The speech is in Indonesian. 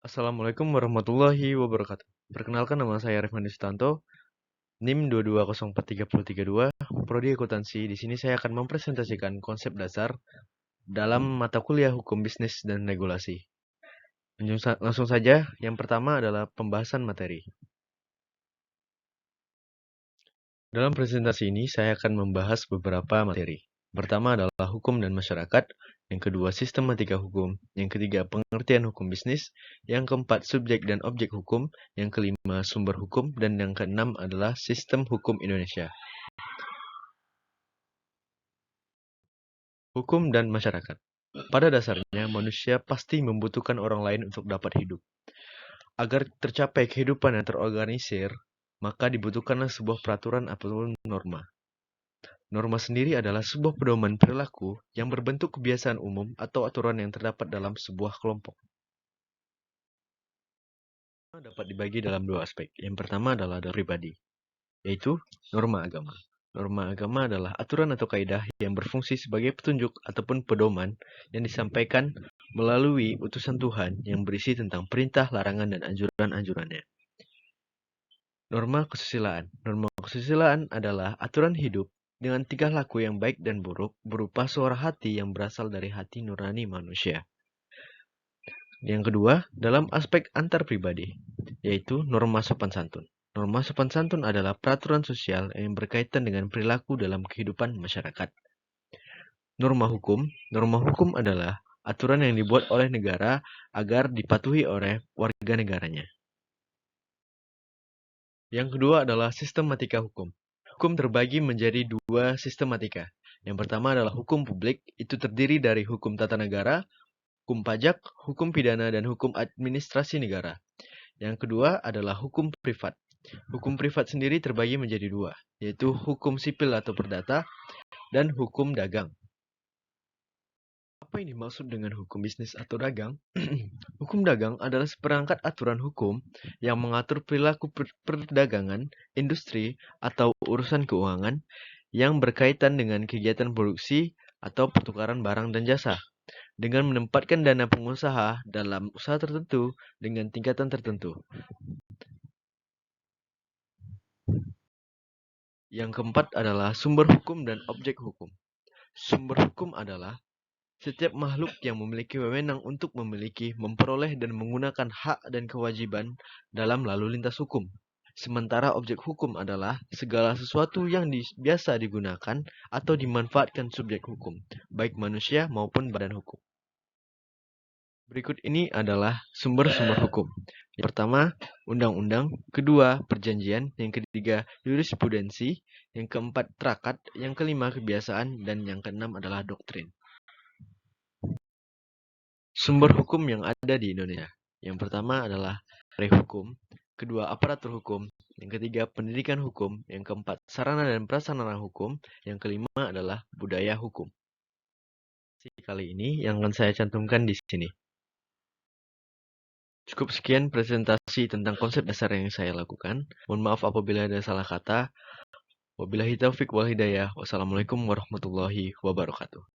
Assalamualaikum warahmatullahi wabarakatuh. Perkenalkan, nama saya Rifman Sutanto, NIM 2204332, Prodi Akuntansi. Di sini saya akan mempresentasikan konsep dasar dalam mata kuliah Hukum Bisnis dan Regulasi. Langsung saja, yang pertama adalah pembahasan materi. Dalam presentasi ini, saya akan membahas beberapa materi. Pertama adalah hukum dan masyarakat, yang kedua sistematika hukum, yang ketiga pengertian hukum bisnis, yang keempat subjek dan objek hukum, yang kelima sumber hukum, dan yang keenam adalah sistem hukum Indonesia. Hukum dan masyarakat. Pada dasarnya, manusia pasti membutuhkan orang lain untuk dapat hidup. Agar tercapai kehidupan yang terorganisir, maka dibutuhkanlah sebuah peraturan ataupun norma. Norma sendiri adalah sebuah pedoman perilaku yang berbentuk kebiasaan umum atau aturan yang terdapat dalam sebuah kelompok. Dapat dibagi dalam dua aspek. Yang pertama adalah dari pribadi, yaitu norma agama. Norma agama adalah aturan atau kaidah yang berfungsi sebagai petunjuk ataupun pedoman yang disampaikan melalui utusan Tuhan yang berisi tentang perintah, larangan, dan anjuran-anjurannya. Norma kesusilaan. Norma kesusilaan adalah aturan hidup dengan tingkah laku yang baik dan buruk berupa suara hati yang berasal dari hati nurani manusia. Yang kedua, dalam aspek antar pribadi, yaitu norma sopan santun. Norma sopan santun adalah peraturan sosial yang berkaitan dengan perilaku dalam kehidupan masyarakat. Norma hukum adalah aturan yang dibuat oleh negara agar dipatuhi oleh warga negaranya. Yang kedua adalah sistematika hukum. Hukum terbagi menjadi dua sistematika. Yang pertama adalah hukum publik, itu terdiri dari hukum tata negara, hukum pajak, hukum pidana, dan hukum administrasi negara. Yang kedua adalah hukum privat. Hukum privat sendiri terbagi menjadi dua, yaitu hukum sipil atau perdata dan hukum dagang. Apa yang dimaksud dengan hukum bisnis atau dagang? Hukum dagang adalah seperangkat aturan hukum yang mengatur perilaku perdagangan, industri, atau urusan keuangan yang berkaitan dengan kegiatan produksi atau pertukaran barang dan jasa, dengan menempatkan dana pengusaha dalam usaha tertentu dengan tingkatan tertentu. Yang keempat adalah sumber hukum dan objek hukum. Sumber hukum adalah setiap makhluk yang memiliki wewenang untuk memiliki, memperoleh, dan menggunakan hak dan kewajiban dalam lalu lintas hukum. Sementara objek hukum adalah segala sesuatu yang biasa digunakan atau dimanfaatkan subjek hukum, baik manusia maupun badan hukum. Berikut ini adalah sumber-sumber hukum. Yang pertama, undang-undang. Kedua, perjanjian. Yang ketiga, jurisprudensi. Yang keempat, trakat. Yang kelima, kebiasaan. Dan yang keenam adalah doktrin. Sumber hukum yang ada di Indonesia. Yang pertama adalah hukum. Kedua, aparatur hukum. Yang ketiga, pendidikan hukum. Yang keempat, sarana dan prasarana hukum. Yang kelima adalah budaya hukum. Kali ini yang akan saya cantumkan di sini. Cukup sekian presentasi tentang konsep dasar yang saya lakukan. Mohon maaf apabila ada salah kata. Wabillahi taufiq wal hidayah. Wassalamualaikum warahmatullahi wabarakatuh.